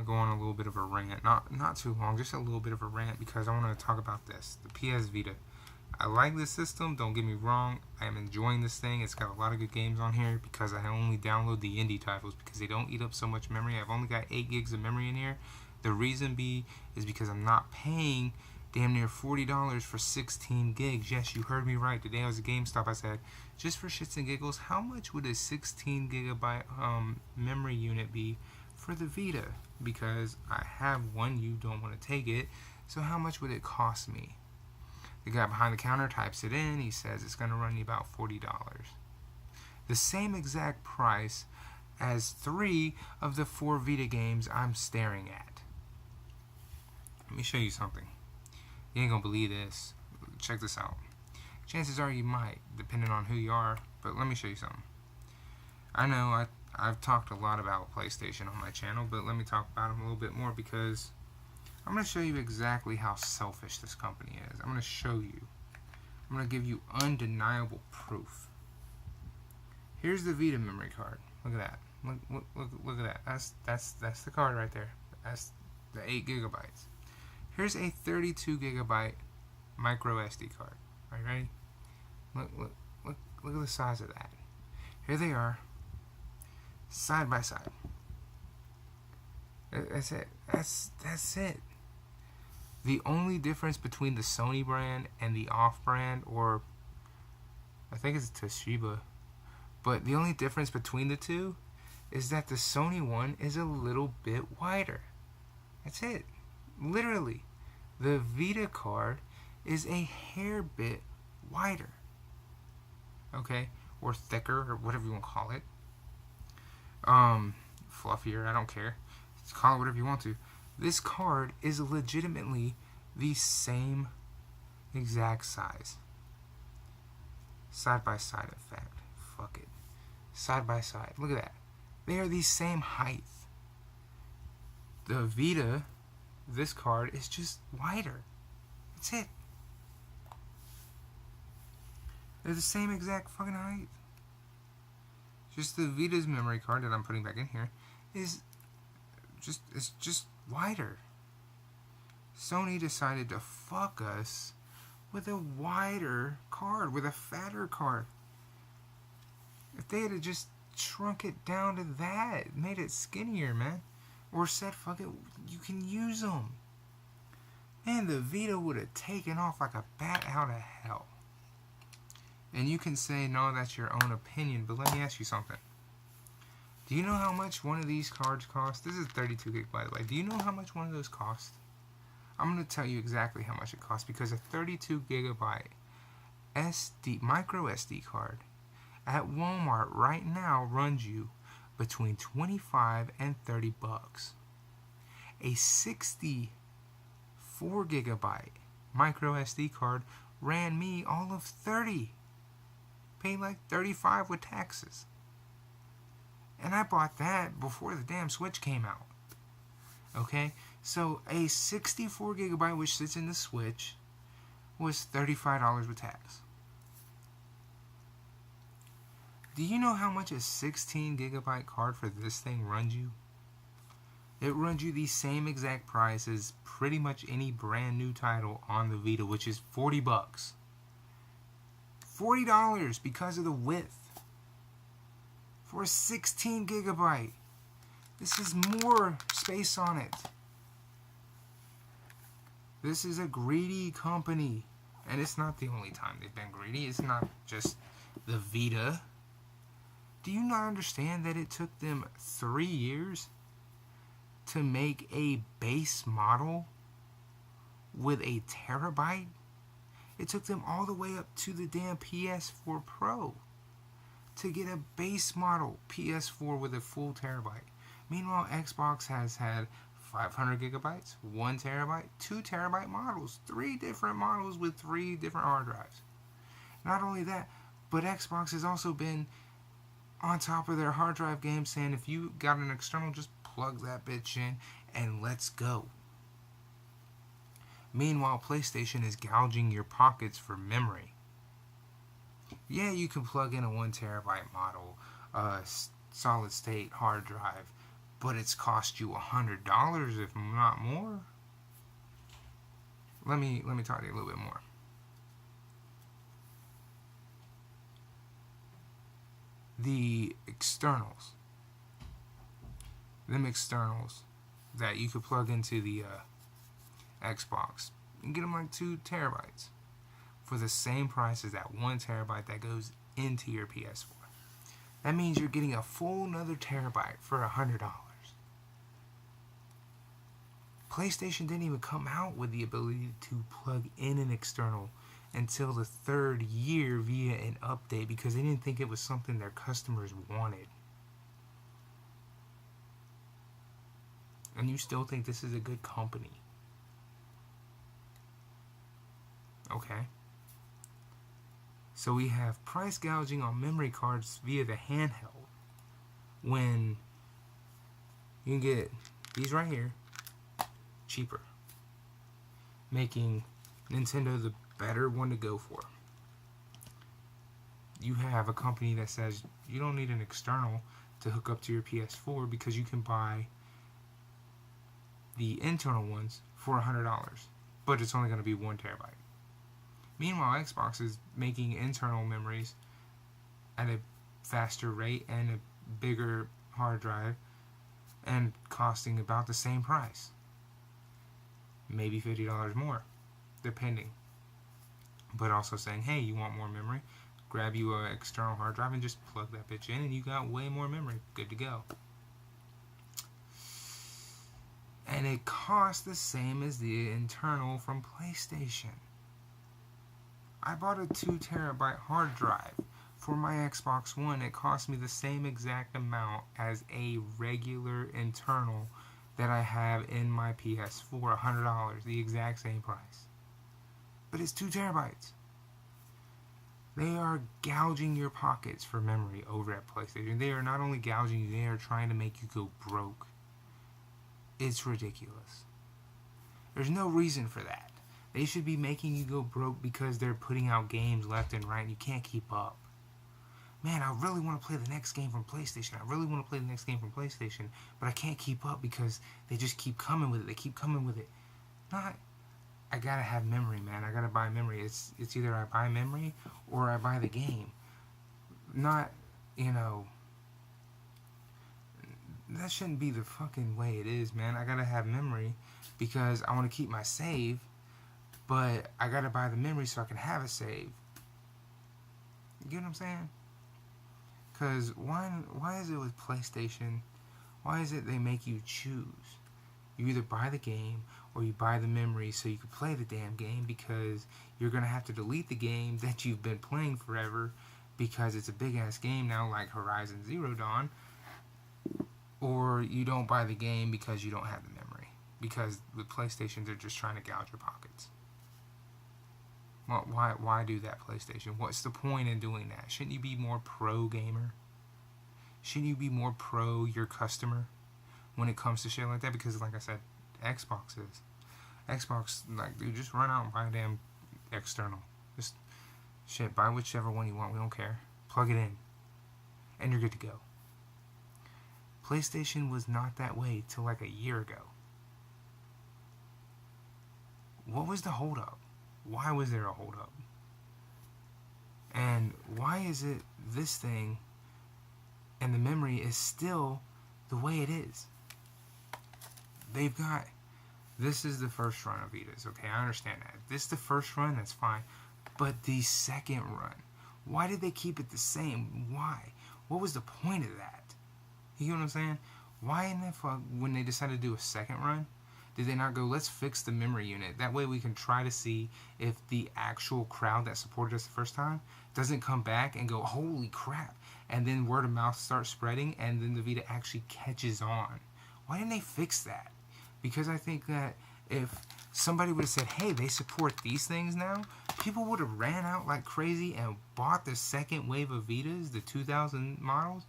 to go on a little bit of a rant. Not too long, just a little bit of a rant because I want to talk about this. The PS Vita. I like this system, don't get me wrong. I am enjoying this thing. It's got a lot of good games on here because I only download the indie titles because they don't eat up so much memory. I've only got 8 gigs of memory in here. The reason is because I'm not paying damn near $40 for 16 gigs. Yes, you heard me right. Today I was at GameStop. I said, just for shits and giggles, how much would a 16 gigabyte memory unit be for the Vita? Because I have one, you don't want to take it. So how much would it cost me? The guy behind the counter types it in. He says it's going to run you about $40. The same exact price as 3 of the 4 Vita games I'm staring at. Let me show you something. You ain't going to believe this. Check this out. Chances are you might, depending on who you are. But let me show you something. I know I've talked a lot about PlayStation on my channel, but let me talk about them a little bit more because I'm going to show you exactly how selfish this company is. I'm going to show you. I'm going to give you undeniable proof. Here's the Vita memory card. Look at that. Look at that. That's the card right there. That's the 8 gigabytes. Here's a 32 gigabyte micro SD card. Are you ready? Look at the size of that. Here they are, side by side. That's it. That's it. The only difference between the Sony brand and the off brand, or I think it's Toshiba, but the only difference between the two is that the Sony one is a little bit wider. That's it. Literally. The Vita card is a hair bit wider. Okay? Or thicker, or whatever you want to call it. Fluffier, I don't care. Just call it whatever you want to. This card is legitimately the same exact size. Side by side, in fact. Fuck it. Side by side. Look at that. They are the same height. The Vita, this card, is just wider. That's it. They're the same exact fucking height. Just the Vita's memory card that I'm putting back in here is just wider. Sony decided to fuck us with a wider card, with a fatter card. If they had just shrunk it down to that, made it skinnier, man, or said fuck it, you can use them, man, the Vita would have taken off like a bat out of hell. And you can say, no, that's your own opinion, but let me ask you something. Do you know how much one of these cards cost? This is 32 gig, by the way. Do you know how much one of those cost? I'm going to tell you exactly how much it costs, because a 32 gigabyte micro SD card at Walmart right now runs you between 25 and 30 bucks. A 64 gigabyte micro SD card ran me all of 30. Paid like 35 with taxes. And I bought that before the damn Switch came out. Okay? So a 64 gigabyte which sits in the Switch was $35 with tax. Do you know how much a 16 gigabyte card for this thing runs you? It runs you the same exact price as pretty much any brand new title on the Vita, which is 40 bucks. $40 because of the width. For a 16 gigabyte. This is more space on it. This is a greedy company. And it's not the only time they've been greedy. It's not just the Vita. Do you not understand that it took them 3 years to make a base model with a terabyte? It took them all the way up to the damn PS4 Pro to get a base model PS4 with a full terabyte. Meanwhile, Xbox has had 500 gigabytes, 1 terabyte, 2 terabyte models, 3 different models with 3 different hard drives. Not only that, but Xbox has also been on top of their hard drive game saying if you got an external, just plug that bitch in and let's go. Meanwhile, PlayStation is gouging your pockets for memory. Yeah, you can plug in a 1 terabyte model, solid state hard drive, but it's cost you $100, if not more. Let me talk to you a little bit more. The externals, that you could plug into the Xbox and get them like 2 terabytes for the same price as that 1 terabyte that goes into your PS4. That means you're getting a full another terabyte for $100. PlayStation didn't even come out with the ability to plug in an external until the 3rd year via an update, because they didn't think it was something their customers wanted. And you still think this is a good company? Okay. So we have price gouging on memory cards via the handheld, when you can get these right here cheaper, making Nintendo the better one to go for. You have a company that says you don't need an external to hook up to your PS4 because you can buy the internal ones for $100, but it's only going to be 1 terabyte. Meanwhile, Xbox is making internal memories at a faster rate and a bigger hard drive and costing about the same price. Maybe $50 more, depending. But also saying, hey, you want more memory? Grab you an external hard drive and just plug that bitch in and you got way more memory. Good to go. And it costs the same as the internal from PlayStation. I bought a 2 terabyte hard drive for my Xbox One. It cost me the same exact amount as a regular internal that I have in my PS4, $100, the exact same price. But it's 2 terabytes. They are gouging your pockets for memory over at PlayStation. They are not only gouging you, they are trying to make you go broke. It's ridiculous. There's no reason for that. They should be making you go broke because they're putting out games left and right and you can't keep up. Man, I really want to play the next game from PlayStation. But I can't keep up because they just keep coming with it. Not, I gotta have memory, man. I gotta buy memory. It's either I buy memory or I buy the game. Not, that shouldn't be the fucking way it is, man. I gotta have memory because I want to keep my save, but I gotta buy the memory so I can have a save. You get what I'm saying? Because why is it with PlayStation, why is it they make you choose? You either buy the game or you buy the memory so you can play the damn game, because you're going to have to delete the game that you've been playing forever because it's a big ass game now, like Horizon Zero Dawn. Or you don't buy the game because you don't have the memory. Because with PlayStation, they're just trying to gouge your pockets. Well, why do that, PlayStation? What's the point in doing that? Shouldn't you be more pro gamer? Shouldn't you be more pro your customer when it comes to shit like that? Because like I said, Xbox is. Xbox, like, dude, just run out and buy a damn external. Just, shit, buy whichever one you want. We don't care. Plug it in. And you're good to go. PlayStation was not that way till like a year ago. What was the holdup? Why was there a holdup? And why is it this thing and the memory is still the way it is? They've got, this is the first run of Vitas, okay? I understand that. This is the first run, that's fine. But the second run, why did they keep it the same? Why? What was the point of that? You get what I'm saying? Why in the fuck, when they decided to do a second run, did they not go, let's fix the memory unit? That way we can try to see if the actual crowd that supported us the first time doesn't come back and go, holy crap. And then word of mouth starts spreading and then the Vita actually catches on. Why didn't they fix that? Because I think that if somebody would have said, hey, they support these things now, people would have ran out like crazy and bought the second wave of Vitas, the 2000 models,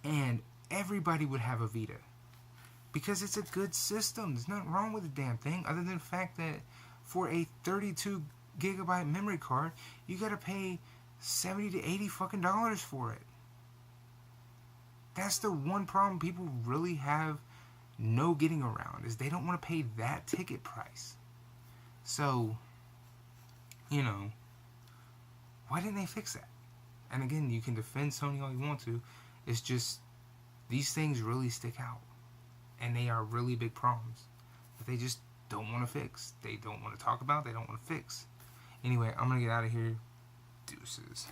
and everybody would have a Vita. Because it's a good system. There's nothing wrong with the damn thing, other than the fact that for a 32 gigabyte memory card, you gotta pay $70 to $80 fucking dollars for it. That's the one problem people really have no getting around, is they don't want to pay that ticket price. So, you know, why didn't they fix that? And again, you can defend Sony all you want to. It's just, these things really stick out. And they are really big problems that they just don't want to fix. They don't want to talk about. They don't want to fix. Anyway, I'm going to get out of here. Deuces.